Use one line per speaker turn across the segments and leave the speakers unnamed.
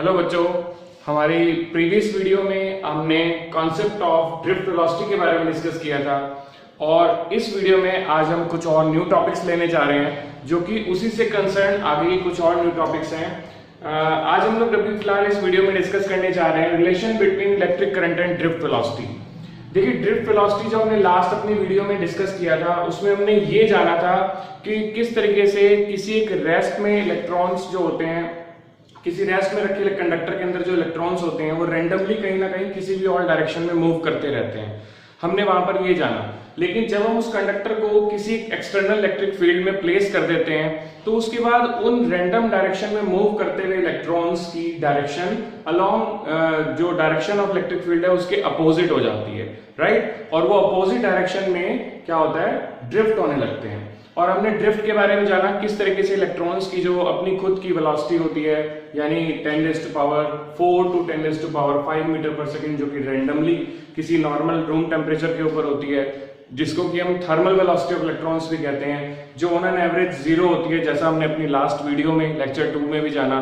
Hello बच्चों, हमारी previous video में हमने कॉन्सेप्ट ऑफ ड्रिफ्ट वेलोसिटी के बारे में डिस्कस किया था और इस वीडियो में आज हम कुछ और न्यू टॉपिक्स लेने जा रहे हैं जो कि उसी से कंसर्न आगे की कुछ और न्यू टॉपिक्स हैं। आज हम लोग अभी फिलहाल इस वीडियो में डिस्कस करने जा रहे हैं relation between electric current and drift velocity. देखिए, ड्रिफ्ट वेलोसिटी जो हमने लास्ट अपनी वीडियो में डिस्कस किया था उसमें हमने ये जाना था कि किस तरीके से किसी एक रेस्ट में इलेक्ट्रॉन्स जो होते हैं, किसी रेस्ट में रखे कंडक्टर के अंदर जो इलेक्ट्रॉन्स होते हैं वो रैंडमली कहीं ना कहीं किसी भी और डायरेक्शन में मूव करते रहते हैं। हमने वहां पर ये जाना, लेकिन जब हम उस कंडक्टर को किसी एक्सटर्नल इलेक्ट्रिक फील्ड में प्लेस कर देते हैं तो उसके बाद उन रैंडम डायरेक्शन में मूव करते हुए इलेक्ट्रॉन्स की डायरेक्शन अलोंग जो डायरेक्शन ऑफ इलेक्ट्रिक फील्ड है उसके अपोजिट हो जाती है, राइट। और वो अपोजिट डायरेक्शन में क्या होता है, ड्रिफ्ट होने लगते हैं। और हमने ड्रिफ्ट के बारे में जाना किस तरीके से इलेक्ट्रॉन्स की जो अपनी खुद की वेलोसिटी होती है, यानी 10⁴ टू 10⁵ मीटर पर सेकंड, जो कि रैंडमली किसी नॉर्मल रूम टेम्परेचर के ऊपर होती है, जिसको कि हम थर्मल वेलोसिटी ऑफ इलेक्ट्रॉन्स भी कहते हैं, जो ऑन एन एवरेज 0 होती है, जैसा हमने अपनी लास्ट वीडियो में लेक्चर 2 में भी जाना।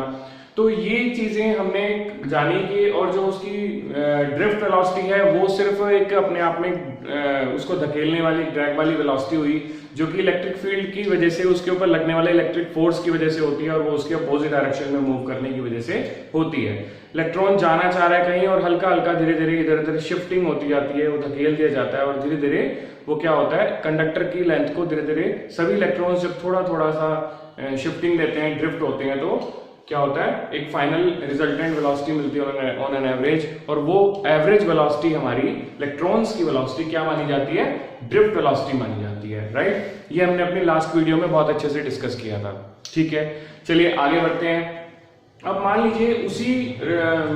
तो ये चीजें हमने जानी कि और जो उसकी ड्रिफ्ट वेलोसिटी है वो सिर्फ एक अपने आप में उसको धकेलने वाली ड्रैग वाली वेलोसिटी हुई, जो कि इलेक्ट्रिक फील्ड की वजह से उसके ऊपर लगने वाले इलेक्ट्रिक फोर्स की वजह से होती है और वो उसके अपोजिट डायरेक्शन में मूव करने की वजह से होती है। इलेक्ट्रॉन जाना चाह रहा है कहीं और हल्का हल्का धीरे धीरे इधर उधर शिफ्टिंग होती जाती है, वो धकेल दिया जाता है और धीरे धीरे वो क्या होता है, कंडक्टर की लेंथ को धीरे धीरे सभी इलेक्ट्रॉन्स जब थोड़ा थोड़ा सा शिफ्टिंग देते हैं, ड्रिफ्ट होते हैं, तो क्या होता है, एक फाइनल रिजल्टेंट वेलोसिटी मिलती है ऑन एन एवरेज। और वो एवरेज वेलोसिटी हमारी इलेक्ट्रॉन्स की वेलोसिटी क्या मानी जाती है, ड्रिफ्ट वेलोसिटी मानी जाती है, राइट। ये हमने अपनी लास्ट वीडियो में बहुत अच्छे से डिस्कस किया था, ठीक है। चलिए आगे बढ़ते हैं। अब मान लीजिए उसी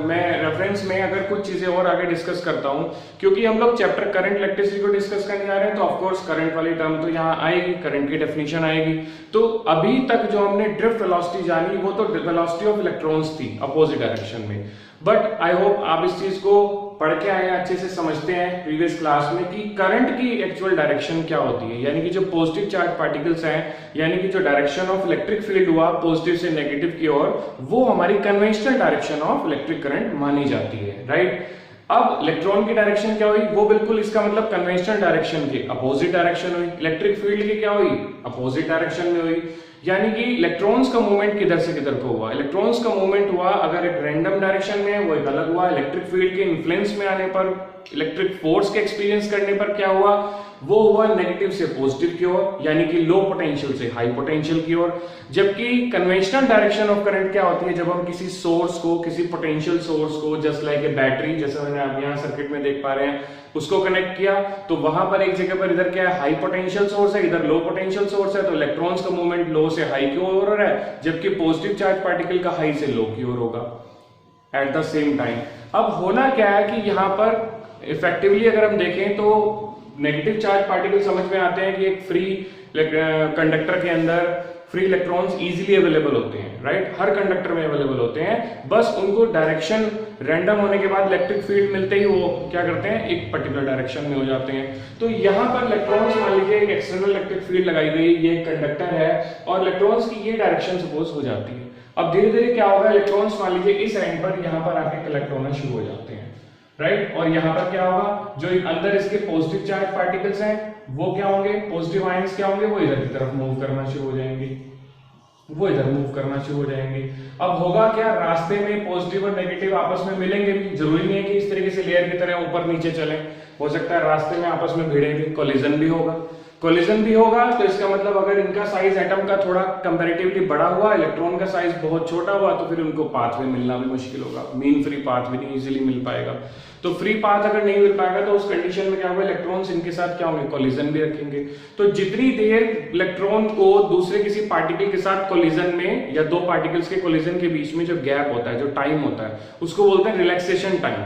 मैं रेफरेंस में अगर कुछ चीजें और आगे डिस्कस करता हूं, क्योंकि हम लोग चैप्टर करंट इलेक्ट्रिसिटी को डिस्कस करने जा रहे हैं, तो ऑफ कोर्स करंट वाली टर्म तो यहाँ आएगी, करंट की डेफिनेशन आएगी। तो अभी तक जो हमने ड्रिफ्ट वेलोसिटी जानी वो तो वेलोसिटी ऑफ इलेक्ट्रॉन्स थी अपोजिट डायरेक्शन में, बट आई होप आप इस चीज को पढ़ के आए, अच्छे से समझते हैं प्रीवियस क्लास में कि करंट की एक्चुअल डायरेक्शन क्या होती है, यानी कि जो पॉजिटिव चार्ज पार्टिकल्स हैं, यानी कि जो डायरेक्शन ऑफ इलेक्ट्रिक फील्ड हुआ पॉजिटिव से नेगेटिव की ओर, वो हमारी conventional direction of electric current मानी जाती है, राइट। अब इलेक्ट्रॉन की डायरेक्शन क्या हुई, वो बिल्कुल इसका मतलब कन्वेंशनल डायरेक्शन की अपोजिट डायरेक्शन हुई। इलेक्ट्रिक फील्ड की क्या हुई, अपोजिट डायरेक्शन में हुई। यानी कि इलेक्ट्रॉन्स का मूवमेंट किधर से किधर को हुआ, इलेक्ट्रॉन्स का मूवमेंट हुआ अगर एक रैंडम डायरेक्शन में, वो एक अलग हुआ। इलेक्ट्रिक फील्ड के इन्फ्लुएंस में आने पर, इलेक्ट्रिक फोर्स के एक्सपीरियंस करने पर क्या हुआ, वो हुआ नेगेटिव से पॉजिटिव की ओर, यानी कि लो पोटेंशियल से हाई पोटेंशियल की ओर। जबकि कन्वेंशनल डायरेक्शन ऑफ करंट क्या होती है, जब हम किसी सोर्स को, किसी पोटेंशियल सोर्स को, जस्ट लाइक ए बैटरी, जैसे मैंने आप यहाँ सर्किट में देख पा रहे हैं, उसको कनेक्ट किया, तो वहां पर एक जगह पर इधर क्या है, हाई पोटेंशियल सोर्स है, इधर लो पोटेंशियल सोर्स है, तो इलेक्ट्रॉन्स का मूवमेंट लो से हाई की ओर हो रहा है, जबकि पॉजिटिव चार्ज पार्टिकल का हाई से लो की ओर होगा एट द सेम टाइम। अब होना क्या है कि यहाँ पर इफेक्टिवली अगर हम देखें तो नेगेटिव चार्ज पार्टिकल समझ में आते हैं कि एक फ्री कंडक्टर के अंदर फ्री इलेक्ट्रॉन्स इजीली अवेलेबल होते हैं, राइट। हर कंडक्टर में अवेलेबल होते हैं, बस उनको डायरेक्शन रैंडम होने के बाद इलेक्ट्रिक फील्ड मिलते ही वो क्या करते हैं, एक पर्टिकुलर डायरेक्शन में हो जाते हैं। तो यहाँ पर इलेक्ट्रॉन्स, मान लीजिए एक एक्सटर्नल इलेक्ट्रिक फील्ड लगाई गई, ये एक कंडक्टर है और इलेक्ट्रॉन्स की ये डायरेक्शन सपोज हो जाती है। अब धीरे धीरे क्या होगा, इलेक्ट्रॉन्स मान लीजिए इस एंड पर यहाँ पर आके कलेक्ट होना शुरू हो जाते हैं, राइट। और यहाँ पर क्या होगा, जो अंदर इसके पॉजिटिव चार्ज पार्टिकल्स हैं वो क्या होंगे, पॉजिटिव आयंस क्या होंगे, वो इधर की तरफ मूव करना शुरू हो जाएंगे, वो इधर मूव करना शुरू हो जाएंगे। अब होगा क्या, रास्ते में पॉजिटिव और नेगेटिव आपस में मिलेंगे भी, जरूरी नहीं है कि इस तरीके से लेयर की तरह ऊपर नीचे चले, हो सकता है रास्ते में आपस में भिड़ेंगे, कोलिजन भी होगा। कोलिजन भी होगा तो इसका मतलब अगर इनका साइज एटम का थोड़ा कंपैरेटिवली बड़ा हुआ, इलेक्ट्रॉन का साइज बहुत छोटा हुआ, तो फिर उनको पाथवे मिलना भी मुश्किल होगा, मीन फ्री पाथ भी नहीं इजीली मिल पाएगा। तो फ्री पाथ अगर नहीं मिल पाएगा तो उस कंडीशन में क्या होगा, इलेक्ट्रॉन्स इनके साथ क्या होंगे, कोलिजन भी रखेंगे। तो जितनी देर इलेक्ट्रॉन को दूसरे किसी पार्टिकल के साथ कोलिजन में, या दो पार्टिकल्स के कोलिजन के बीच में जो गैप होता है, जो टाइम होता है, उसको बोलते हैं रिलैक्सेशन टाइम,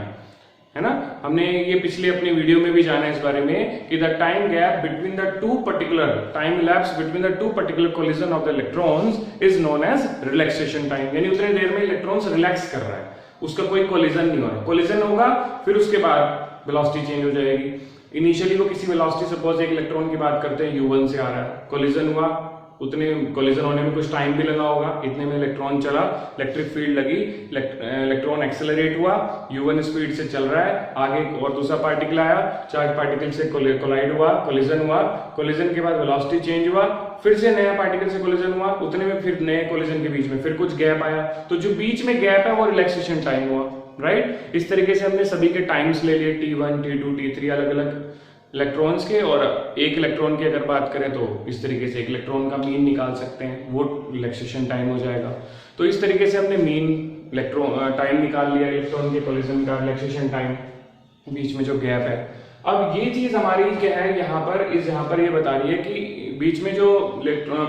है ना। हमने ये पिछले अपनी वीडियो में भी जाना है इस बारे में कि the time gap between the two particular time lapse between the two particular collision of the electrons is known age relaxation time. यानी उतनी देर में इलेक्ट्रॉन्स रिलैक्स कर रहा है, उसका कोई कोलिजन नहीं हो रहा। कोलिजन होगा फिर उसके बाद वेलोसिटी चेंज हो जाएगी। इनिशियली वो किसी वेलोसिटी, सपोज एक इलेक्ट्रॉन की बात करते हैं u1 से आ रहा है, कोलिजन हुआ, उतने कोलिजन होने में कुछ टाइम भी लगा होगा, इतने में इलेक्ट्रॉन चला, इलेक्ट्रिक फील्ड लगी, इलेक्ट्रॉन एक्सेलरेट हुआ, u1 स्पीड से चल रहा है, आगे और दूसरा पार्टिकल आया, चार्ज पार्टिकल से कोलाइड हुआ, कोलिजन के बाद वेलोसिटी चेंज हुआ, फिर से नया पार्टिकल से कोलिजन हुआ, उतने में फिर नए कोलिजन के बीच में फिर कुछ गैप आया, तो जो बीच में गैप है वो रिलैक्सेशन टाइम हुआ, राइट। इस तरीके से हमने सभी के टाइम्स ले लिए, T1 T2 T3 अलग अलग इलेक्ट्रॉन्स के, और एक इलेक्ट्रॉन की अगर बात करें तो इस तरीके से एक इलेक्ट्रॉन का मीन निकाल सकते हैं, वो रिलैक्सेशन टाइम हो जाएगा। तो इस तरीके से हमने मीन इलेक्ट्रॉन टाइम निकाल लिया इलेक्ट्रॉन के कोलिजन का, रिलैक्सेशन टाइम, बीच में जो गैप है। अब ये चीज हमारी क्या है यहाँ पर ये बता रही है कि बीच में जो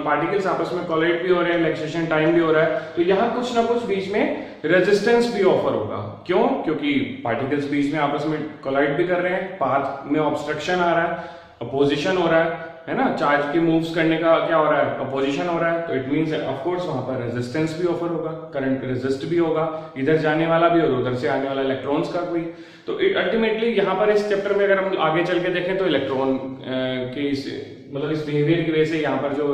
पार्टिकल्स आपस में कोलाइड भी हो रहे हैं, रिलैक्सेशन टाइम भी हो रहा है, तो यहाँ कुछ ना कुछ बीच में रेजिस्टेंस भी ऑफर होगा। क्यों? क्योंकि पार्टिकल्स बीच में आपस में कोलाइड भी कर रहे हैं, पाथ में ऑब्स्ट्रक्शन आ रहा है, अपोजिशन हो रहा है ना, चार्ज के मूव्स करने का क्या हो रहा है, अपोजिशन हो रहा है, तो इट मींस ऑफ कोर्स वहां पर रेजिस्टेंस भी ऑफर होगा, करंट रेजिस्ट भी होगा, इधर जाने वाला भी और उधर से आने वाला इलेक्ट्रॉन्स का कोई। तो अल्टीमेटली यहाँ पर इस चैप्टर में अगर हम आगे चल के देखें तो इलेक्ट्रॉन के मतलब इस बिहेवियर की वजह से यहाँ पर जो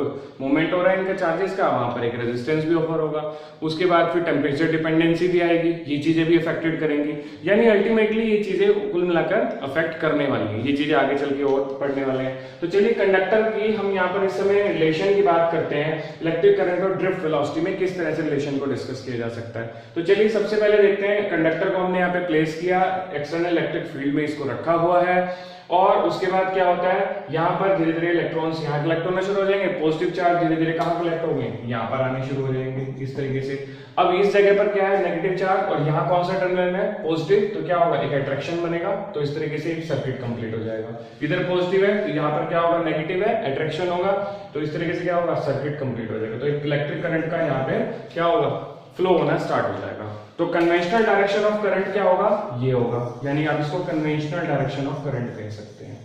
मूवमेंट हो रहा है इनका चार्जेस का, वहां पर एक रेजिस्टेंस भी ऑफर होगा, उसके बाद फिर टेम्परेचर डिपेंडेंसी भी आएगी, ये चीजें भी अफेक्टेड करेंगी, यानी अल्टीमेटली ये चीजें कुल मिलाकर अफेक्ट करने वाली है, ये चीजें आगे चल के और पढ़ने वाले हैं। तो चलिए कंडक्टर की हम यहाँ पर इस समय रिलेशन की बात करते हैं, इलेक्ट्रिक करंट और ड्रिफ्ट वेलोसिटी में किस तरह से रिलेशन को डिस्कस किया जा सकता है। तो चलिए सबसे पहले देखते हैं, कंडक्टर को हमने यहाँ पे प्लेस किया, एक्सटर्नल इलेक्ट्रिक फील्ड में इसको रखा हुआ है, और उसके बाद क्या होता है, यहाँ पर धीरे धीरे इलेक्ट्रॉन्स यहाँ कलेक्ट होना शुरू हो जाएंगे, पॉजिटिव चार्ज धीरे धीरे कहाँ कलेक्ट होंगे, यहाँ पर आने शुरू हो जाएंगे इस तरीके से। अब इस जगह पर क्या है, नेगेटिव चार्ज, और यहाँ कौन सा टर्मिनल है, पॉजिटिव, तो क्या होगा, एक अट्रैक्शन बनेगा, तो इस तरीके से एक सर्किट कंप्लीट हो जाएगा। इधर पॉजिटिव है तो यहाँ पर क्या होगा, नेगेटिव है, अट्रैक्शन होगा, तो इस तरीके से क्या होगा, सर्किट कंप्लीट हो जाएगा। तो एक इलेक्ट्रिक करंट का यहाँ पे क्या होगा, फ्लो होना स्टार्ट हो जाएगा। तो कन्वेंशनल डायरेक्शन ऑफ करंट क्या होगा, ये होगा, यानी आप इसको कन्वेंशनल डायरेक्शन ऑफ करंट कह सकते हैं,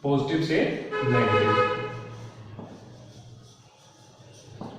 पॉजिटिव से नेगेटिव।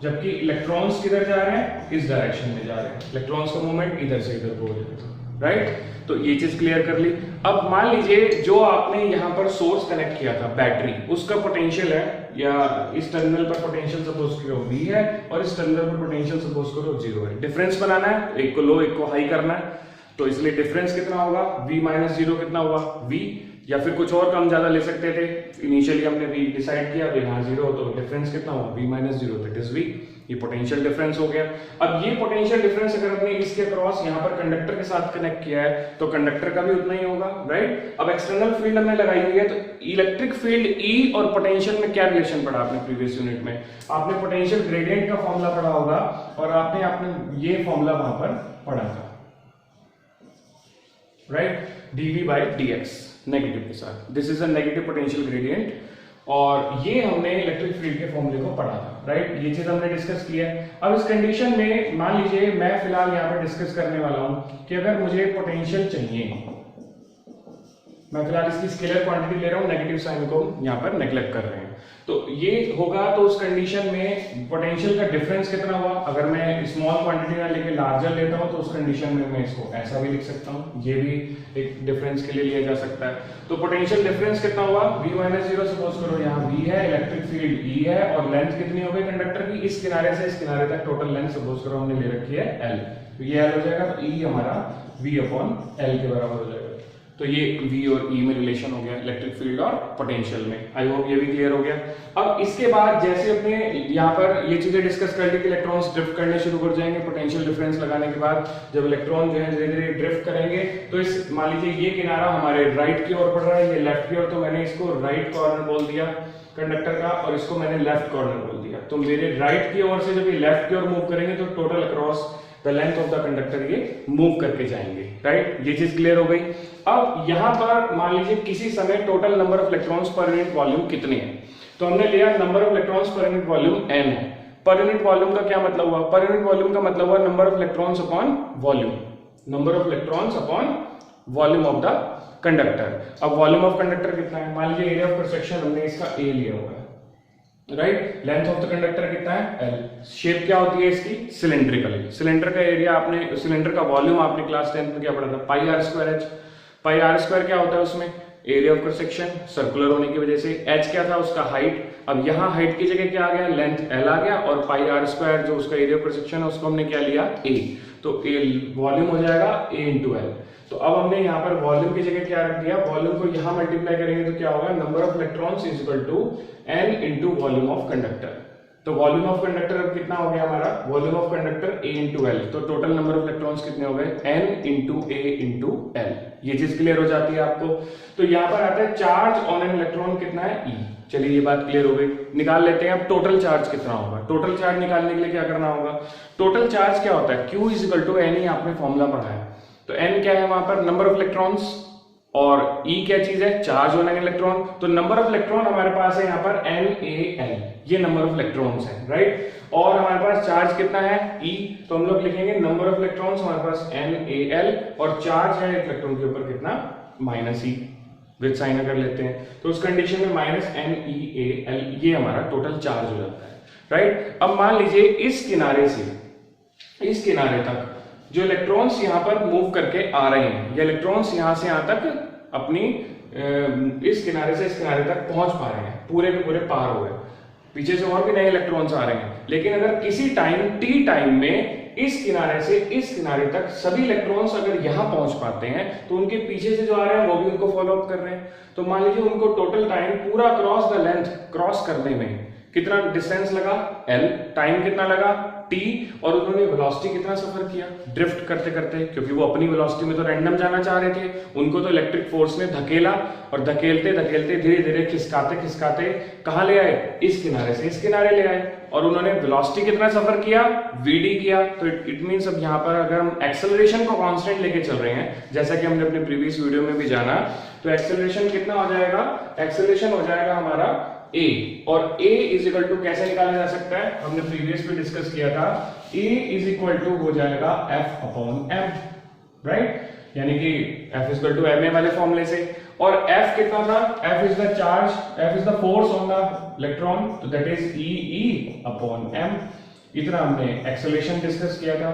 जबकि इलेक्ट्रॉन्स किधर जा रहे हैं, इस डायरेक्शन में जा रहे हैं, इलेक्ट्रॉन्स का मूवमेंट इधर से इधर को हो जाएगा, राइट। तो ये चीज क्लियर कर ली। अब मान लीजिए जो आपने यहां पर सोर्स कनेक्ट किया था, बैटरी, उसका पोटेंशियल है, या इस टर्मिनल पर पोटेंशियल सपोज करो V है, और इस टर्मिनल पर पोटेंशियल सपोज करो 0 है। डिफरेंस बनाना है, एक को लो एक को हाई करना है, तो इसलिए डिफरेंस कितना होगा, V माइनस 0 कितना हुआ, V, या फिर कुछ और कम ज्यादा ले सकते थे, इनिशियली हमने V डिसाइड किया, तो यहाँ 0, तो डिफरेंस कितना हुआ, V minus 0, that is V, ये पोटेंशियल डिफरेंस हो गया। अब ये पोटेंशियल डिफरेंस अगर हमने इसके अक्रॉस यहाँ पर कंडक्टर के साथ कनेक्ट किया है, तो कंडक्टर का भी उतना ही होगा, राइट। अब एक्सटर्नल फील्ड हमने लगाई हुई है, तो इलेक्ट्रिक फील्ड E और पोटेंशियल में क्या रिलेशन पढ़ा आपने प्रीवियस यूनिट में, आपने पोटेंशियल ग्रेडियंट का फॉर्मूला पढ़ा होगा, और आपने ये फॉर्मूला वहां पर पढ़ा था, right, dV by dx negative के साथ, this is a negative potential gradient, और ये हमने इलेक्ट्रिक फील्ड के फॉर्मूले को पढ़ा था, राइट। ये चीज हमने डिस्कस किया है। अब इस कंडीशन में मान लीजिए मैं फिलहाल यहाँ पर डिस्कस करने वाला हूं कि अगर मुझे पोटेंशियल चाहिए, मैं फिलहाल इसकी स्केलर क्वांटिटी ले रहा हूं, नेगेटिव साइन को यहाँ पर नेग्लेक्ट कर रहे हैं, तो ये होगा, तो उस कंडीशन में पोटेंशियल का डिफरेंस कितना हुआ, अगर मैं स्मॉल क्वांटिटी ना लेके लार्जर लेता हूं, तो उस कंडीशन में मैं इसको ऐसा भी लिख सकता हूं, ये भी एक डिफरेंस के लिए लिया जा सकता है। तो पोटेंशियल डिफरेंस कितना हुआ, V माइनस 0 सपोज करो, यहाँ V है, इलेक्ट्रिक फील्ड E है, और लेंथ कितनी हो गई कंडक्टर की, इस किनारे से इस किनारे तक टोटल लेंथ सपोज करो हमने ले रखी है L, तो ये L हो जाएगा, तो E हमारा V अपॉन L के बराबर हो जाएगा। तो ये V और E में रिलेशन हो गया इलेक्ट्रिक फील्ड और पोटेंशियल में। आई होप ये भी क्लियर हो गया। अब इसके बाद जैसे अपने यहाँ पर ये चीजें डिस्कस कर ली कि इलेक्ट्रॉन्स ड्रिफ्ट करने शुरू कर जाएंगे पोटेंशियल डिफरेंस लगाने के बाद, जब इलेक्ट्रॉन जो है धीरे धीरे ड्रिफ्ट करेंगे, तो इस मान लीजिए ये किनारा हमारे राइट की ओर पड़ रहा है, ये लेफ्ट की ओर, तो मैंने इसको राइट कॉर्नर बोल दिया कंडक्टर का, और इसको मैंने लेफ्ट कॉर्नर बोल दिया। तो मेरे राइट की ओर से जब ये लेफ्ट की ओर मूव करेंगे, तो total across the length of the conductor ये मूव करके जाएंगे, राइट। ये चीज क्लियर हो गई। अब यहां पर मान लीजिए किसी समय टोटल नंबर ऑफ इलेक्ट्रॉन्स पर यूनिट वॉल्यूम कितने हैं, तो हमने लिया नंबर ऑफ इलेक्ट्रॉन्स पर यूनिट वॉल्यूम n है। पर यूनिट वॉल्यूम का क्या मतलब हुआ, पर यूनिट वॉल्यूम का मतलब हुआ number of electrons upon volume, number of electrons upon volume of the conductor. अब वॉल्यूम ऑफ कंडक्टर कितना है, मान लीजिए एरिया ऑफ क्रॉस सेक्शन हमने इसका A लिया हुआ है, right. Length of the conductor कितना है L। शेप क्या होती है इसकी, सिलेंड्रिकल। सिलेंडर का एरिया आपने, सिलेंडर का वॉल्यूम आपने क्लास 10 में क्या पढ़ा था, पाई r स्क्वायर h। पाई r स्क्वायर क्या होता है उसमें, area of cross section circular होने की वजह से। h क्या था उसका हाइट, अब यहाँ हाइट की जगह क्या आ गया, लेंथ l आ गया, और पाई r स्क्वायर जो उसका एरिया ऑफ क्रॉस सेक्शन है उसको हमने क्या लिया a, तो वॉल्यूम हो जाएगा a इंटू एल। तो अब हमने यहाँ पर वॉल्यूम की जगह क्या रख दिया, वॉल्यूम को यहाँ मल्टीप्लाई करेंगे तो क्या होगा, number of electrons is equal to n into volume of conductor. तो वॉल्यूम ऑफ कंडक्टर अब कितना हो गया हमारा, volume of conductor a into L, तो टोटल नंबर ऑफ इलेक्ट्रॉन्स कितने हो गए, n into a into L. ये चीज क्लियर हो जाती है आपको। तो यहाँ पर आता है चार्ज ऑन एन इलेक्ट्रॉन कितना है, e। चलिए ये बात क्लियर हो गई, निकाल लेते हैं अब टोटल चार्ज कितना होगा। टोटल चार्ज निकालने के लिए क्या करना होगा, टोटल चार्ज क्या होता है, Q is equal to n, ही आपने फॉर्मूला पढ़ा है। तो n क्या है वहां पर, नंबर ऑफ इलेक्ट्रॉन्स, और E क्या चीज है, चार्ज ऑन एन इलेक्ट्रॉन। तो नंबर ऑफ इलेक्ट्रॉन हमारे पास है यहाँ पर NaL, ये नंबर ऑफ इलेक्ट्रॉन्स है, राइट। और हमारे पास चार्ज कितना है E, तो हम लोग लिखेंगे नंबर ऑफ इलेक्ट्रॉन्स हमारे पास NaL, और चार्ज है इलेक्ट्रॉन के ऊपर कितना, -e, विद साइन अगर लेते हैं तो उस कंडीशन में -NeAl, ये हमारा टोटल चार्ज हो जाता है, राइट। अब मान लीजिए इस किनारे से इस किनारे तक जो इलेक्ट्रॉन्स यहाँ पर मूव करके आ रहे हैं, या इलेक्ट्रॉन्स यहाँ से यहाँ तक अपनी इस किनारे से इस किनारे तक पहुंच पा रहे हैं, पूरे के पूरे पार हो गए, पीछे से और भी नए इलेक्ट्रॉन्स आ रहे हैं। लेकिन अगर किसी टाइम t टाइम में इस किनारे से इस किनारे तक सभी इलेक्ट्रॉन्स अगर यहाँ पहुंच पाते हैं, तो उनके पीछे से जो आ रहे हैं वो भी उनको फॉलो अप कर रहे हैं। तो मान लीजिए उनको टोटल टाइम पूरा क्रॉस द लेंथ क्रॉस करने में कितना डिस्टेंस लगा, l, टाइम कितना लगा t, और उन्होंने वेलोसिटी कितना सफर किया ड्रिफ्ट करते करते, क्योंकि वो अपनी वेलोसिटी में तो रैंडम जाना चाह रहे थे, उनको तो इलेक्ट्रिक फोर्स ने धकेला, और धकेलते धकेलते धीरे धीरे खिसकाते खिसकाते कहां ले आए, इस किनारे से इस किनारे ले आए, और उन्होंने वेलोसिटी कितना सफर किया, vd किया। तो इट मींस अब यहाँ पर अगर हम एक्सेलरेशन को कांस्टेंट लेके चल रहे हैं, जैसा कि हमने अपने प्रीवियस वीडियो में भी जाना, तो एक्सेलरेशन कितना हो जाएगा, एक्सेलरेशन हो जाएगा हमारा a, और a इज इक्वल टू कैसे निकाला जा सकता है, हमने प्रीवियस में डिस्कस किया था, a इज इक्वल टू हो जाएगा f अपॉन m, राइट, यानी कि f is equal to ma वाले फॉर्मूले से। और f कितना था, f is the charge, f is the force on the electron, तो that is e upon m। इतना हमने एक्सेलरेशन डिस्कस किया था,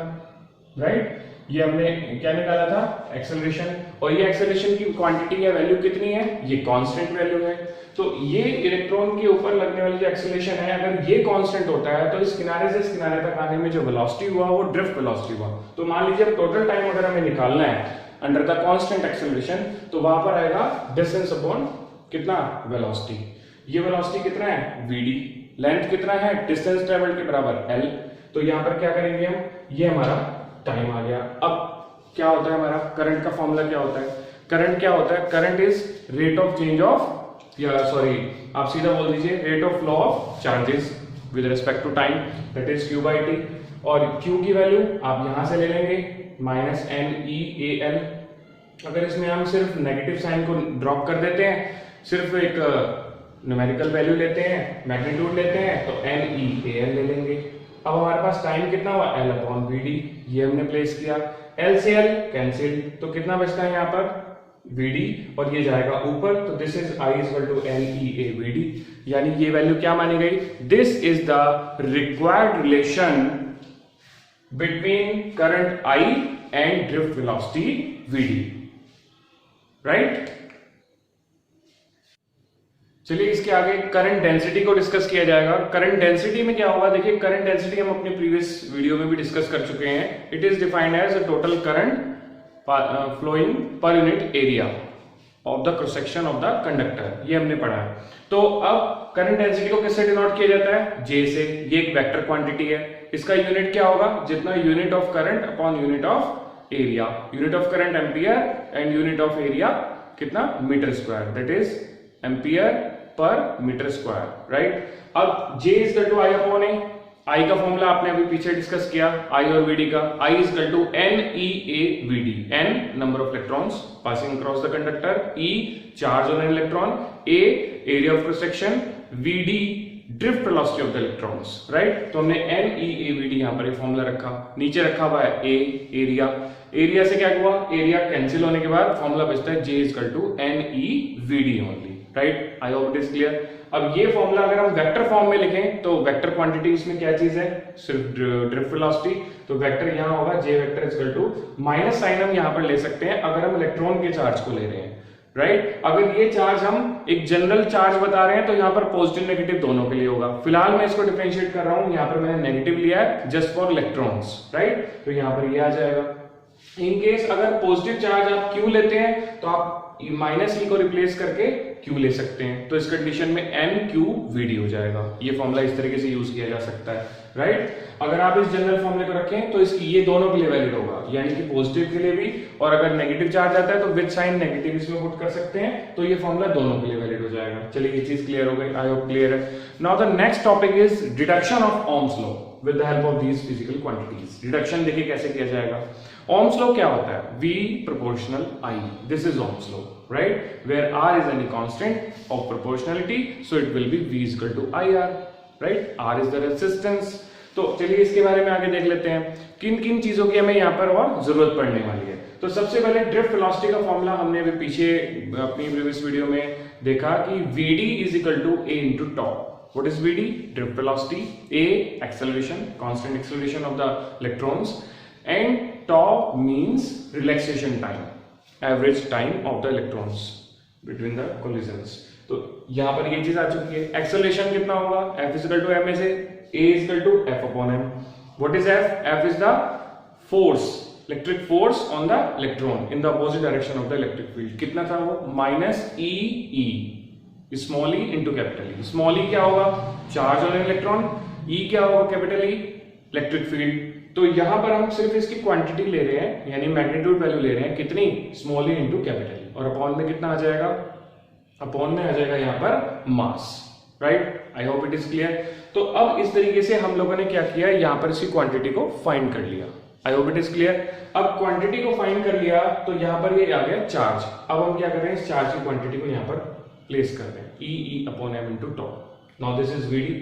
राइट। ये हमने क्या निकाला था, एक्सेलरेशन, और ये एक्सेलरेशन की क्वांटिटी या वैल्यू कितनी है, ये कांस्टेंट वैल्यू है। तो ये इलेक्ट्रॉन के ऊपर लगने वाली जो एक्सेलरेशन है, अगर ये कांस्टेंट होता है तो इस किनारे से इस किनारे तक आने में जो वेलोसिटी हुआ वो ड्रिफ्ट वेलोसिटी हुआ। तो मान लीजिए अब टोटल टाइम अगर हमें निकालना है अंडर द कांस्टेंट एक्सेलरेशन, तो वहां पर आएगा डिस्टेंस अपॉन कितना, वेलोसिटी। ये वेलोसिटी कितना है, vd, लेंथ कितना है, डिस्टेंस ट्रेवल्ड के बराबर l। तो यहाँ पर क्या करेंगे हम, ये हमारा टाइम आ गया। अब क्या होता है हमारा करंट का फॉर्मूला क्या होता है, करंट क्या होता है, current is rate of change of, या सॉरी आप सीधा बोल दीजिए rate of flow of charges with respect to time, that is q by t। और q की वैल्यू आप यहां से ले लेंगे -NeAl। अगर इसमें हम सिर्फ नेगेटिव साइन को ड्रॉप कर देते हैं, सिर्फ एक न्यूमेरिकल वैल्यू लेते हैं, मैग्नीट्यूड लेते हैं, तो NeAl ले लेंगे। अब हमारे पास टाइम कितना हुआ, l अपॉन vd, ये हमने प्लेस किया, l से l कैंसिल, तो कितना बचता है यहाँ पर vd, और ये जाएगा ऊपर, तो this is I is equal to NeAVd, यानी ये वैल्यू क्या मानी गई, this is the required relation between current I and drift velocity vd, right. चलिए इसके आगे करंट डेंसिटी को डिस्कस किया जाएगा। करंट डेंसिटी में क्या होगा, देखिए करंट डेंसिटी हम अपने प्रीवियस वीडियो में भी डिस्कस कर चुके हैं। It is defined as a total current flowing per unit area of the cross section of the conductor, ये हमने पढ़ा है। तो अब करंट डेंसिटी को किससे डिनोट किया जाता है, J से। ये एक वेक्टर क्वांटिटी है, इसका यूनिट क्या होगा, जितना unit of current upon unit of area. Unit of current ampere and unit of area कितना, metre square, that is ampere per metre square, right. अब J is equal to I upon A, I का formula आपने अभी पीछे discuss किया, I और VD का, I is equal to NeAVd, N number of electrons passing across the conductor, E charge on an electron, A area of cross section, VD drift velocity of the electrons, right. तो हमने NeAVd यहाँ पर एक formula रखा, नीचे रखा हुआ है A एरिया, एरिया से क्या हुआ, एरिया कैंसिल होने के बाद फॉर्मूला बचता है J is equal to NeVd only, right. I hope it is clear. अब ये फॉर्मूला अगर हम वेक्टर फॉर्म में लिखें तो वेक्टर क्वांटिटी इसमें क्या चीज है, सिर्फ ड्रिफ्ट वेलोसिटी, तो वेक्टर यहाँ होगा J vector is equal to, minus sign हम यहाँ पर ले सकते हैं अगर हम इलेक्ट्रॉन के चार्ज को ले रहे हैं, राइट। अगर ये चार्ज हम एक जनरल चार्ज बता रहे हैं तो यहाँ पर पॉजिटिव नेगेटिव दोनों के लिए होगा। फिलहाल मैं इसको डिफरेंशिएट कर रहा हूं, यहाँ पर मैंने नेगेटिव लिया है जस्ट फॉर इलेक्ट्रॉन्स, राइट। तो यहाँ पर ये आ जाएगा। इन केस अगर पॉजिटिव चार्ज आप क्यू लेते हैं तो आप माइनस ई को रिप्लेस करके क्यू ले सकते हैं, तो इस कंडीशन में एन क्यू वीडी हो जाएगा। ये फॉर्मूला इस तरीके से यूज किया जा सकता है, राइट। अगर आप इस जनरल फॉर्मूले को रखें तो इसकी ये दोनों के लिए वैलिड होगा, यानी कि पॉजिटिव के लिए भी, और अगर नेगेटिव चार्ज आता है तो विद साइन नेगेटिव इसमें पुट कर सकते हैं, तो ये फॉर्मूला दोनों के लिए वैलिड हो जाएगा। चलिए ये चीज क्लियर हो गई, आई होप क्लियर है। Now the next topic is deduction of Ohm's law with the help of these physical quantities. Deduction देखिए कैसे किया जाएगा। ओम्स लॉ क्या होता है? V proportional I, this is Ohm's law, right, where R is any constant of proportionality, so it will be V is equal to IR, right? R is the resistance। तो चलिए इसके बारे में आगे देख लेते हैं किन किन चीजों की हमें यहाँ पर और जरूरत पड़ने वाली है। तो सबसे पहले ड्रिफ्ट वेलोसिटी का फॉर्मूला हमने अभी पीछे अपनी प्रीवियस वीडियो में देखा कि Vd is equal to A into tau। What is Vd? Drift velocity, A acceleration, constant acceleration of the electrons, and tau means relaxation time, average time of the electrons between the collisions। तो यहां पर ये चीज आ चुकी है। Acceleration कितना होगा? F is equal to ma से A is equal to F upon m। What is F? F is the force, electric force on the electron in the opposite direction of the electric field। कितना था वो? Minus E E, small E into capital E. Small E क्या होगा? Charge on electron. E क्या होगा? Capital E, electric field. तो यहां पर हम सिर्फ इसकी क्वांटिटी ले रहे हैं, यानी मैग्नीट्यूड वैल्यू ले रहे हैं, कितनी? स्मॉल ई इंटू कैपिटल, और अपॉन में कितना आ जाएगा? अपॉन में आ जाएगा यहाँ पर mass, right. I hope it is clear. तो अब इस तरीके से हम लोगों ने क्या किया, यहाँ पर इसकी क्वांटिटी को फाइंड कर लिया। आई होप इट इज क्लियर। अब क्वांटिटी को फाइंड कर लिया तो यहाँ पर ये आ गया चार्ज। अब हम क्या कर रहे हैं? इस चार्ज की क्वांटिटी को यहाँ पर प्लेस कर रहे हैं, E upon M into tau. Now this is V D,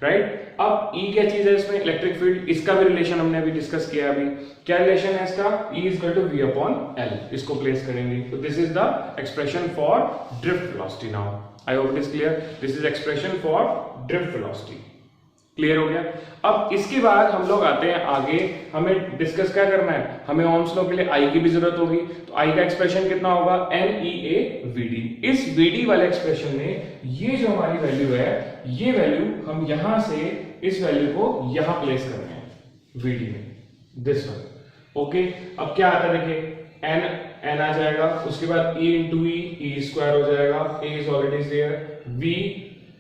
right. अब E क्या चीज है इसमें? Electric field. इसका भी रिलेशन हमने अभी डिस्कस किया। अभी क्या रिलेशन है इसका? E is equal to V upon L। इसको प्लेस करेंगे तो this is the expression for drift velocity. Now I hope it is clear. This is expression for drift velocity. Clear हो गया। अब इसके बाद हम लोग आते हैं आगे, हमें डिस्कस क्या करना है? हमें ओम्स लॉ के लिए I की भी जरूरत होगी। तो I का एक्सप्रेशन कितना होगा? NEA/VD। इस VD वाले एक्सप्रेशन में ये जो हमारी वैल्यू है, ये वैल्यू हम यहां से इस वैल्यू को यहां प्लेस कर रहे हैं VD में, दिस वन। ओके, अब क्या आता है देखिए, n आ जाएगा, उसके बाद E इंटू ई स्क्वायर हो जाएगा, A is already there, V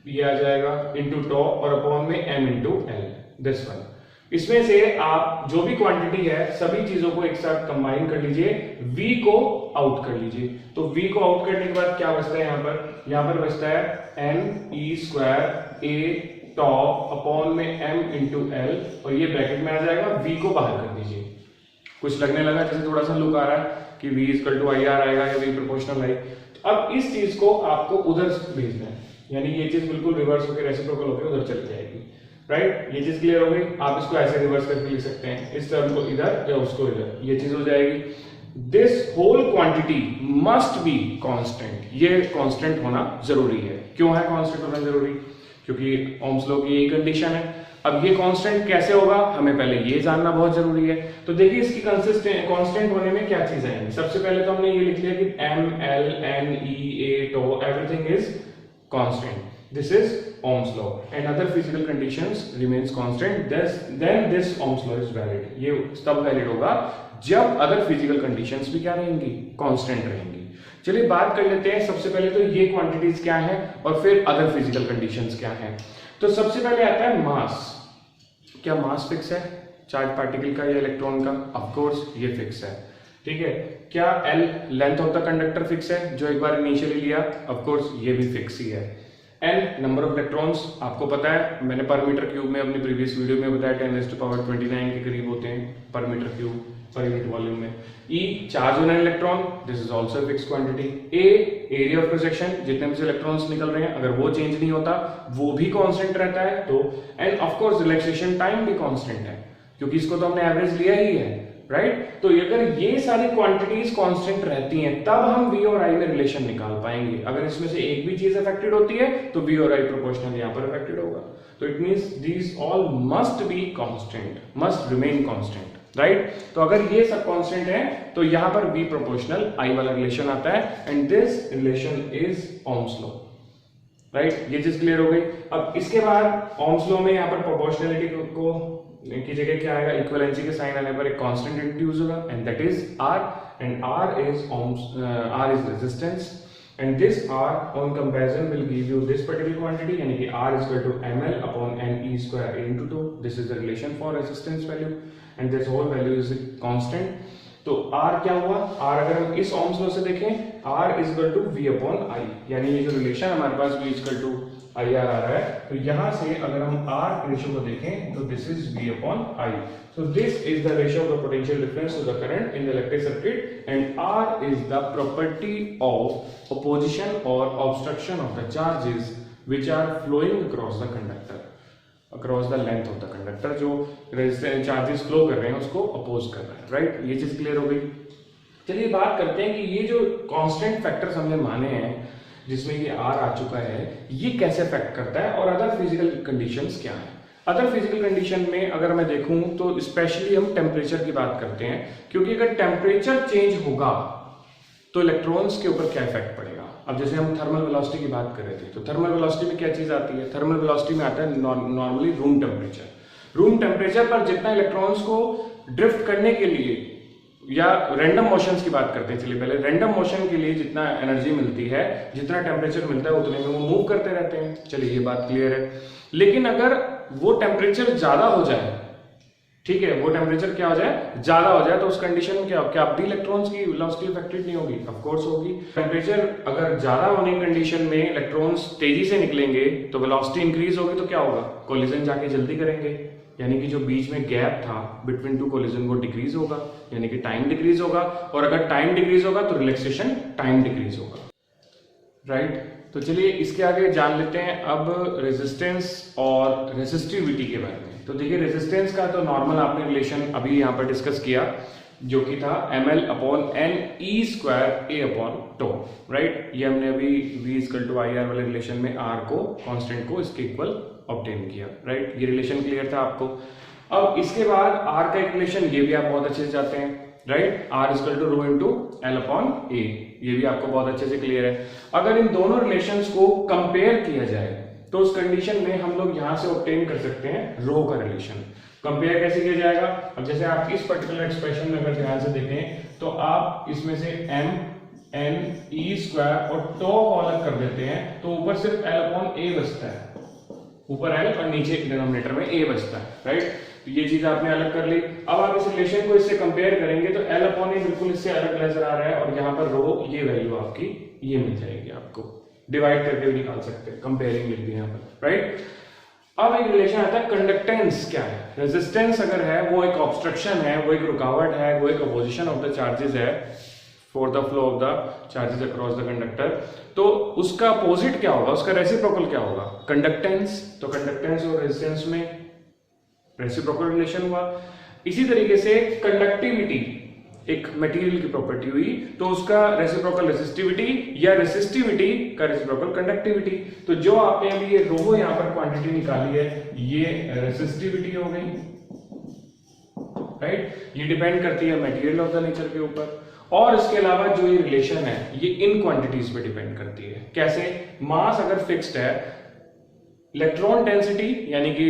ये आ जाएगा इंटू टॉ, और अपॉन में m into L, this one. इसमें से आप जो भी क्वांटिटी है सभी चीजों को एक साथ कंबाइन कर लीजिए, v को आउट कर लीजिए। तो v को आउट करने के बाद क्या बचता है यहाँ पर? यहाँ पर बचता है n e square a tau upon में m इंटू एल, और ये ब्रैकेट में आ जाएगा। v को बाहर कर दीजिए। कुछ लगने लगा जैसे थोड़ा सा लुक आ रहा है कि v equal to I R आएगा या v प्रोपोर्शनल आई। अब इस चीज को आपको उधर भेजना है, यानी ये चीज बिल्कुल रिवर्स होकर रेसिप्रोकल होकर उधर चली जाएगी, राइट। ये चीज क्लियर हो गई। आप इसको ऐसे रिवर्स करके लिख सकते हैं, इस टर्म को इधर या उसको इधर, ये चीज हो जाएगी। This whole quantity must be constant. ये कांस्टेंट होना जरूरी है। क्यों है कांस्टेंट होना जरूरी? क्योंकि ओम्स लॉ की यही कंडीशन है। अब ये कांस्टेंट कैसे होगा, हमें पहले ये जानना बहुत जरूरी है। तो देखिए इसकी कांस्टेंट होने में क्या चीज आएंगी। सबसे पहले तो हमने ये लिख लिया कि m l n e a tau everything is constant. This is Ohm's law and other physical conditions remains constant. Then this Ohm's law is valid. ये तब valid होगा जब other physical conditions भी क्या रहेंगी? constant रहेंगी। चलिए बात कर लेते हैं। सबसे पहले तो ये quantities क्या हैं और फिर other physical conditions क्या हैं। तो सबसे पहले आता है मास। क्या मास फिक्स है चार्ज पार्टिकल का या इलेक्ट्रॉन का? ऑफ कोर्स ये फिक्स है, ठीक है। क्या L length of the conductor fix है जो एक बार इनिशियली लिया? ऑफ कोर्स ये भी फिक्स ही है। N नंबर ऑफ इलेक्ट्रॉन्स आपको पता है, मैंने पर मीटर क्यूब में अपनी प्रीवियस वीडियो में बताया 10⁻29 के करीब होते हैं per metre cube per unit volume में। E charge on an electron, this is also fixed quantity. A area of projection, जितने में से इलेक्ट्रॉन्स निकल रहे हैं, अगर वो चेंज नहीं होता वो भी कांस्टेंट रहता है। तो end of course relaxation time भी कांस्टेंट है, क्योंकि इसको तो हमने एवरेज लिया ही है, राइट। तो अगर ये सारी क्वांटिटीज कांस्टेंट रहती हैं तब हम V और I में रिलेशन निकाल पाएंगे। अगर इसमें से एक भी चीज अफेक्टेड होती है तो V और I प्रोपोर्शनल यहां पर अफेक्टेड होगा। तो it means these all must be constant, must remain constant. Right. तो अगर ये सब कांस्टेंट है तो यहां पर V प्रोपोर्शनल I वाला रिलेशन आता है and this relation is Ohm's law, right. ये चीज क्लियर हो गई। अब इसके बाद ओम्स लॉ में यहाँ पर प्रोपोर्शनलिटी को की जगह क्या आएगा, इक्विवेलेंसी के साइन आने पर एक कांस्टेंट इंट्रोड्यूस होगा and that is R and R is resistance and this R on comparison will give you this particular quantity यानी कि R is equal to ml upon n e square a into 2. This is the relation for resistance value and this whole value is constant. तो R क्या हुआ, R अगर हम इस Ohm's law से देखें R is equal to V upon I, यानी ये जो रिलेशन हमारे पास V is equal to IR आ रहा है, तो यहाँ से अगर हम R रेशियो को देखें तो this is V upon I. So this is the ratio of the potential difference to the current in the electric circuit and R is the property of opposition or obstruction of the charges which are flowing across the conductor, across the length of the conductor, जो resistance charges flow कर रहे हैं उसको oppose कर रहा है, right. ये चीज क्लियर हो गई। चलिए बात करते हैं कि ये जो कांस्टेंट फैक्टर्स हमने माने हैं जिसमें ये R आ चुका है, ये कैसे अफेक्ट करता है और अदर फिजिकल कंडीशंस क्या हैं। अदर फिजिकल कंडीशन में अगर मैं देखूं तो स्पेशली हम टेम्परेचर की बात करते हैं, क्योंकि अगर टेम्परेचर चेंज होगा तो इलेक्ट्रॉन्स के ऊपर क्या इफेक्ट पड़ेगा। अब जैसे हम थर्मल वेलोसिटी की बात कर रहे थे, तो थर्मल वेलोसिटी में क्या चीज आती है, थर्मल वेलोसिटी में आता है normally room temperature. Room temperature पर जितना इलेक्ट्रॉन्स को ड्रिफ्ट करने के लिए, या रैंडम मोशंस की बात करते हैं, चलिए पहले रैंडम मोशन के लिए जितना एनर्जी मिलती है, जितना टेम्परेचर मिलता है उतने में वो मूव करते रहते हैं, चलिए ये बात क्लियर है। लेकिन अगर वो टेम्परेचर ज्यादा हो जाए, ठीक है, वो टेम्परेचर क्या हो जाए, ज्यादा हो जाए, तो उस कंडीशन में क्या अब भी इलेक्ट्रॉन्स की वेलोसिटी अफेक्टेड नहीं होगी, ऑफ कोर्स होगी। टेम्परेचर अगर ज्यादा होने की कंडीशन में इलेक्ट्रॉन्स तेजी से निकलेंगे तो वेलोसिटी इंक्रीज होगी, तो क्या होगा, कोलिजन जाके जल्दी करेंगे, यानी कि जो बीच में गैप था बिटवीन टू कोलिजन वो डिक्रीज होगा, यानी कि टाइम डिक्रीज होगा, और अगर टाइम डिक्रीज होगा तो रिलैक्सेशन टाइम डिक्रीज होगा, राइट। तो चलिए इसके आगे जान लेते हैं अब रेजिस्टेंस और रेसिस्टिविटी के बारे में। तो देखिए रेजिस्टेंस का तो नॉर्मल आपने रिलेशन अभी यहाँ पर डिस्कस किया, जो कि था ml upon n e square a upon tau, right. ये हमने अभी v इक्वल टू IR वाले रिलेशन में r को कांस्टेंट को इसके इक्वल ऑब्टेन किया, राइट। ये रिलेशन क्लियर था आपको। अब इसके बाद r का एक रिलेशन, ये भी आप बहुत अच्छे से जानते हैं, right, r equal to rho into l upon a, ये भी आपको बहुत अच्छे से क्लियर है। अगर इन दोनों रिलेशंस को कंपेयर किया जाए तो उस कंडीशन में हम लोग यहां से ऑब्टेन कर सकते हैं रो का रिलेशन। कंपेयर कैसे किया जाएगा, अब जैसे आप इस पर्टिकुलर एक्सप्रेशन में अगर ध्यान से देखें तो आप इसमें से m n e स्क्वायर और टो को अलग कर देते हैं, तो ऊपर सिर्फ l अपॉन a बचता है, ऊपर l और नीचे डिनोमिनेटर में a बचता है, राइट। तो ये चीज आपने अलग कर ली। अब आप इस रिलेशन को इससे कंपेयर करेंगे तो l अपॉन a बिल्कुल इससे अलग नजर आ रहा है, और यहाँ पर रो ये वैल्यू आपकी ये मिल जाएगी, आपको डिवाइड करके भी निकाल सकते हैं, कंपेयरिंग लिख दिया यहाँ पर, राइट। अब एक रिलेशन आता है कंडक्टेंस क्या है। रेजिस्टेंस अगर है वो एक ऑब्स्ट्रक्शन है, वो एक रुकावट है, वो एक अपोजिशन ऑफ द चार्जेस है for the flow of the charges across the conductor, तो उसका अपोजिट क्या होगा, उसका रेसिप्रोकल क्या होगा, कंडक्टेंस। तो कंडक्टेंस और रेजिस्टेंस में रेसिप्रोकल रिलेशन हुआ। इसी तरीके से कंडक्टिविटी एक मटेरियल की प्रॉपर्टी हुई, तो उसका रेसिप्रोकल रेसिस्टिविटी या रेसिस्टिविटी का रेसिप्रोकल कंडक्टिविटी। तो जो आपने अभी ये रो यहाँ पर क्वांटिटी निकाली है, ये रेसिस्टिविटी हो गई, राइट। ये डिपेंड करती है मटेरियल ऑफ द नेचर के ऊपर, और इसके अलावा जो ये रिलेशन है ये इन क्वांटिटीज पे डिपेंड करती है। कैसे, मास अगर फिक्स्ड है, इलेक्ट्रॉन डेंसिटी यानी कि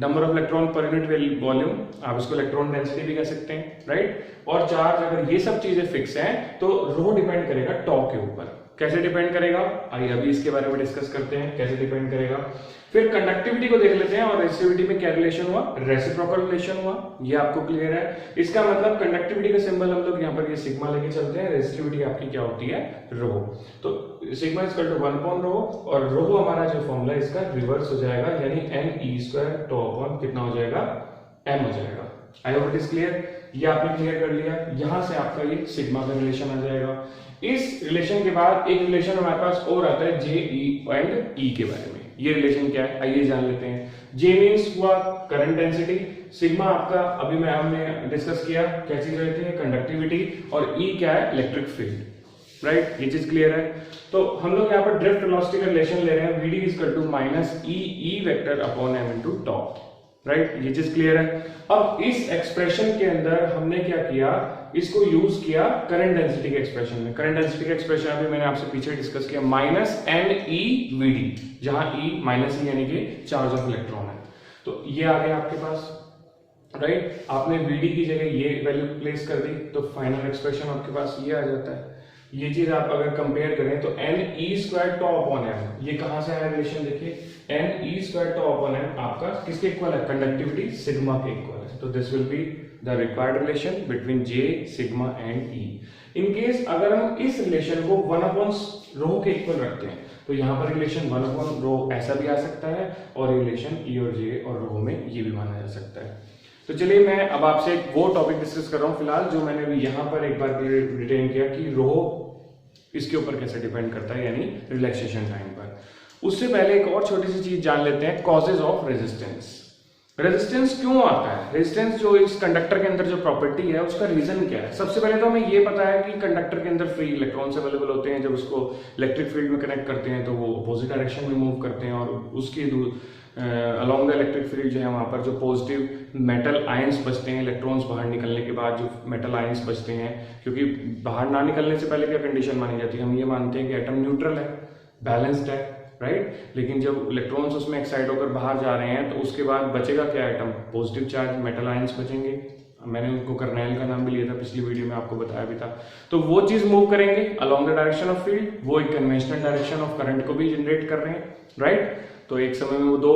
नंबर ऑफ इलेक्ट्रॉन पर यूनिट वॉल्यूम, आप इसको इलेक्ट्रॉन डेंसिटी भी कह सकते हैं, राइट। और चार्ज, अगर ये सब चीजें फिक्स हैं तो रो डिपेंड करेगा टॉ के ऊपर। कैसे डिपेंड करेगा, आइए अभी इसके बारे में डिस्कस करते हैं कैसे डिपेंड करेगा। फिर कंडक्टिविटी को देख लेते हैं, और रेसिस्टिविटी में क्या रिलेशन हुआ, रेसिप्रोकल रिलेशन हुआ, ये आपको क्लियर है। इसका मतलब कंडक्टिविटी का सिंबल हम लोग यहाँ पर ये सिग्मा लेके चलते हैं, रेसिस्टिविटी आपकी क्या होती है, रो। तो sigma equal to 1 upon rho, और रो हमारा जो फॉर्मूला इसका रिवर्स हो जाएगा, यानी n e square tau upon कितना हो जाएगा, m हो जाएगा। I hope it is clear. ये आपने क्लियर कर लिया, यहां से आपका ये सिग्मा का रिलेशन आ जाएगा। इस रिलेशन के बाद एक रिलेशन हमारे पास और आता है जे ई एंड ई के बारे में। ये रिलेशन क्या है, आइए जान लेते हैं। जे मीन्स हुआ करंट डेंसिटी, सिग्मा आपका अभी मैं हमने डिस्कस किया क्या चीज रहती है, कंडक्टिविटी, और ई क्या है, इलेक्ट्रिक फील्ड, राइट। ये चीज क्लियर है। तो हम लोग यहाँ पर ड्रिफ्ट वेलोसिटी का रिलेशन ले रहे हैं, vd equal to minus e vector upon m into tau, right, ये चीज क्लियर है। अब इस एक्सप्रेशन के अंदर हमने क्या किया, इसको यूज किया करंट डेंसिटी के एक्सप्रेशन में। करंट डेंसिटी का एक्सप्रेशन अभी मैंने आपसे पीछे डिस्कस किया, -NeVd, जहां E -E यानी कि चार्ज ऑफ इलेक्ट्रॉन है। तो ये आ गया आपके पास, राइट। आपने Vd की जगह ये वैल्यू प्लेस कर दी तो फाइनल एक्सप्रेशन आपके पास ये आ जाता है। ये चीज आप अगर कंपेयर करें तो Ne² टॉ अपॉन m, ये कहां से आया रिलेशन देखिए, Ne² टॉ अपॉन m आपका किसके इक्वल है, कंडक्टिविटी सिग्मा के इक्वल है। तो this will be the required relation between J, sigma and E। In case अगर हम इस रिलेशन को 1/ρ के इक्वल रखते हैं तो यहाँ पर रिलेशन 1/ρ ऐसा भी आ सकता है, और रिलेशन E और J और ρ में ये भी माना जा सकता है। तो चलिए मैं अब आपसे वो टॉपिक डिस्कस कर रहा हूँ फिलहाल, जो मैंने अभी यहाँ पर एक बार रिटेन किया कि ρ इसके ऊपर कैसे डिपेंड करता है, यानी रिलैक्सेशन टाइम पर। उससे पहले एक और छोटी सी चीज जान लेते हैं, कॉजेज ऑफ रेजिस्टेंस। रेजिस्टेंस क्यों आता है, रेजिस्टेंस जो इस कंडक्टर के अंदर जो प्रॉपर्टी है उसका रीजन क्या है। सबसे पहले तो हमें ये पता है कि कंडक्टर के अंदर फ्री इलेक्ट्रॉन्स अवेलेबल होते हैं। जब उसको इलेक्ट्रिक फील्ड में कनेक्ट करते हैं तो वो अपोजिट डायरेक्शन में मूव करते हैं, और उसके अलॉन्ग द इलेक्ट्रिक फील्ड जो है वहां पर जो पॉजिटिव मेटल आयंस बचते हैं, इलेक्ट्रॉन्स बाहर निकलने के बाद जो मेटल आयंस बचते हैं, क्योंकि बाहर ना निकलने से पहले क्या कंडीशन मानी जाती है, हम ये मानते हैं कि एटम न्यूट्रल है, बैलेंस्ड है, राइट। लेकिन जब इलेक्ट्रॉन्स उसमें एक्साइट होकर बाहर जा रहे हैं तो उसके बाद बचेगा क्या atom, positive charge metal ions बचेंगे। मैंने उनको कर्नेल का नाम भी लिया था पिछली वीडियो में, आपको बताया भी था। तो वो चीज मूव करेंगे along the direction of field, वो एक कन्वेंशनल डायरेक्शन ऑफ करंट को भी जनरेट कर रहे हैं, राइट। तो एक समय में वो दो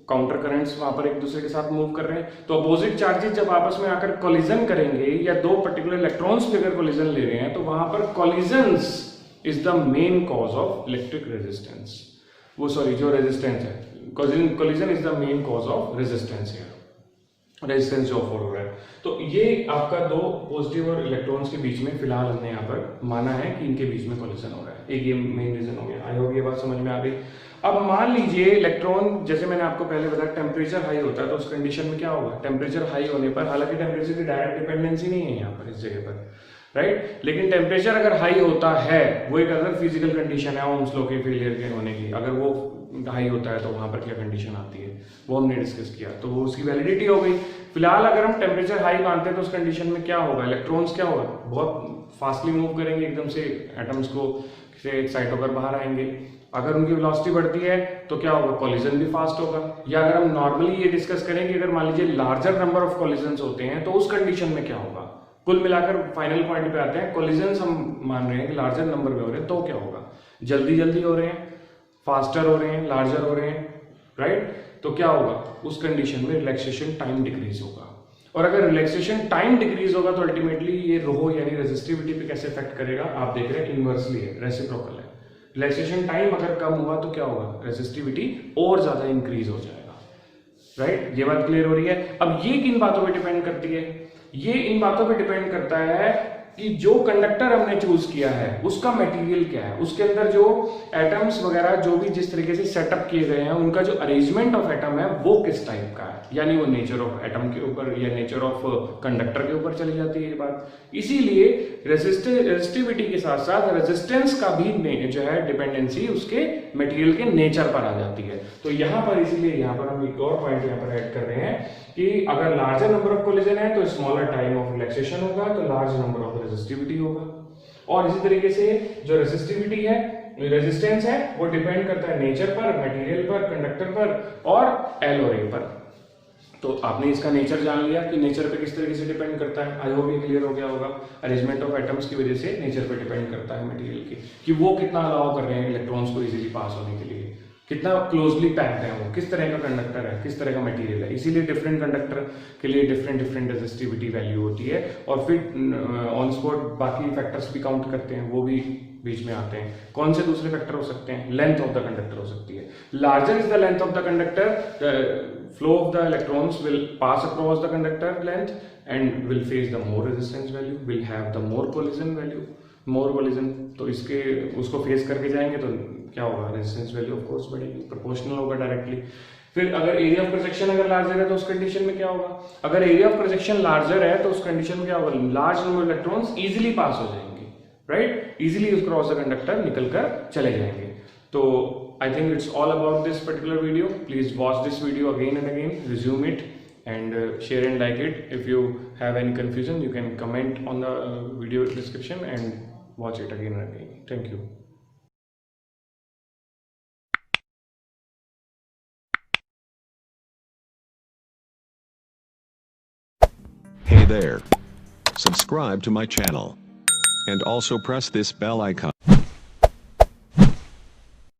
काउंटर करंट्स वहां पर एक दूसरे के साथ मूव कर रहे हैं। तो अपोजिट चार्जेस जब आपस में आकर कोलिजन करेंगे, या दो पर्टिकुलर इलेक्ट्रॉन्स भी अगर कोलिजन ले रहे हैं, तो वहां पर collisions is the main cause of electric resistance. वो सॉरी, जो रेजिस्टेंस है, collision is the main cause of resistance है, रेजिस्टेंस जो ऑफर हो रहा है। तो ये आपका दो पॉजिटिव और इलेक्ट्रॉन्स के बीच में फिलहाल हमने यहाँ पर माना है कि इनके बीच में कोलिजन हो रहा है। एक ये मेन रीजन हो गया। आई होप ये बात समझ में आ गई। अब मान लीजिए इलेक्ट्रॉन, जैसे मैंने आपको पहले बताया, टेम्परेचर हाई होता है तो उस कंडीशन में क्या होगा, टेम्परेचर हाई होने पर, हालांकि टेम्परेचर की डायरेक्ट डिपेंडेंसी नहीं है यहाँ पर इस जगह पर, राइट, लेकिन टेम्परेचर अगर हाई होता है, वो एक अदर फिजिकल कंडीशन है ओम्स लॉ के फेलियर के होने की। अगर वो हाई होता है तो वहां पर क्या कंडीशन आती है वो हमने डिस्कस किया, तो वो उसकी वैलिडिटी हो गई। फिलहाल अगर हम टेम्परेचर हाई मानते हैं तो उस कंडीशन में क्या होगा, इलेक्ट्रॉन्स क्या होगा, बहुत फास्टली मूव करेंगे, एकदम से एटम्स को से एक्साइट होकर बाहर आएंगे। अगर उनकी वेलोसिटी बढ़ती है तो क्या होगा, कोलिजन भी फास्ट होगा। या अगर हम नॉर्मली ये डिस्कस करें कि अगर मान लीजिए लार्जर नंबर ऑफ कोलिजन्स होते हैं तो उस कंडीशन में क्या होगा। कुल मिलाकर फाइनल पॉइंट पे आते हैं, कोलिजन्स हम मान रहे हैं कि लार्जर नंबर में हो रहे हैं तो क्या होगा, जल्दी जल्दी हो रहे हैं, फास्टर हो रहे हैं, लार्जर हो रहे हैं, राइट। तो क्या होगा, उस कंडीशन में रिलैक्सेशन टाइम डिक्रीज होगा। और अगर रिलैक्सेशन टाइम डिक्रीज होगा तो अल्टीमेटली ये रो यानी रेजिस्टिविटी पे कैसे इफेक्ट करेगा, आप देख रहे हैं इनवर्सली है, रेसिप्रोकल है। रिलैक्सेशन टाइम अगर कम हुआ तो क्या होगा, रेजिस्टिविटी और ज्यादा इंक्रीज हो जाएगा, राइट। ये बात क्लियर हो रही है। अब ये किन बातों पे डिपेंड करती है, ये इन बातों पे डिपेंड करता है कि जो कंडक्टर हमने चूज किया है उसका मटेरियल क्या है, उसके अंदर जो एटम्स वगैरह जो भी जिस तरीके से सेटअप किए गए हैं, उनका जो अरेंजमेंट ऑफ एटम है वो किस टाइप का है, यानी वो नेचर ऑफ एटम के ऊपर या नेचर ऑफ कंडक्टर के ऊपर चली जाती है ये बात। इसीलिए रेजिस्टिविटी के साथ साथ रेजिस्टेंस का भी जो है डिपेंडेंसी उसके मटेरियल के नेचर पर आ जाती है। तो यहाँ पर इसीलिए यहाँ पर हम एक और पॉइंट यहाँ पर ऐड कर रहे हैं कि अगर लार्जर नंबर ऑफ कोलिजन है तो स्मॉलर टाइम ऑफ रिलैक्सेशन होगा, तो लार्ज नंबर ऑफ रेजिस्टिविटी होगा। और इसी तरीके से जो रेजिस्टिविटी है, रेजिस्टेंस है, वो डिपेंड करता है नेचर पर, मटेरियल पर, कंडक्टर पर और एल और ए पर। तो आपने इसका नेचर जान लिया कि नेचर पे किस तरीके से डिपेंड करता है। आई होप ये क्लियर हो गया होगा। अरेंजमेंट ऑफ एटम्स की वजह से नेचर पे डिपेंड करता है मटेरियल की, कि वो कितना अलाउ कर रहे हैं इलेक्ट्रॉन्स को इजीली पास होने के लिए, कितना क्लोजली पैक्ड है वो, किस तरह का कंडक्टर है, किस तरह का मटेरियल है। इसीलिए डिफरेंट कंडक्टर के लिए डिफरेंट रेजिस्टिविटी वैल्यू होती है। और फिर ऑन स्पॉट बाकी फैक्टर्स भी काउंट करते हैं, वो भी बीच में आते हैं। कौन से दूसरे फैक्टर हो सकते हैं, लेंथ ऑफ द कंडक्टर हो सकती है। Larger is the length of the conductor, the flow of the electrons will pass across the conductor length and will face the more resistance value, will have the more collision value, more collision. तो इसके उसको face करके जाएंगे तो क्या होगा, resistance value of course बढ़ेगी, proportional होगा डायरेक्टली। फिर अगर एरिया ऑफ प्रोजेक्शन अगर लार्जर है तो उस कंडीशन में क्या होगा, अगर एरिया ऑफ प्रोजेक्शन लार्जर है तो उस कंडीशन में क्या होगा, large number of electrons easily pass हो जाएंगे, right, easily cross the conductor निकल कर चले जाएंगे। तो I think it's all about this particular video. Please watch this video again and again, resume it, and share and like it. If you have any confusion, you can comment on the video description and watch it again and again. Thank you.
Hey there. Subscribe to my channel. And also press this bell icon.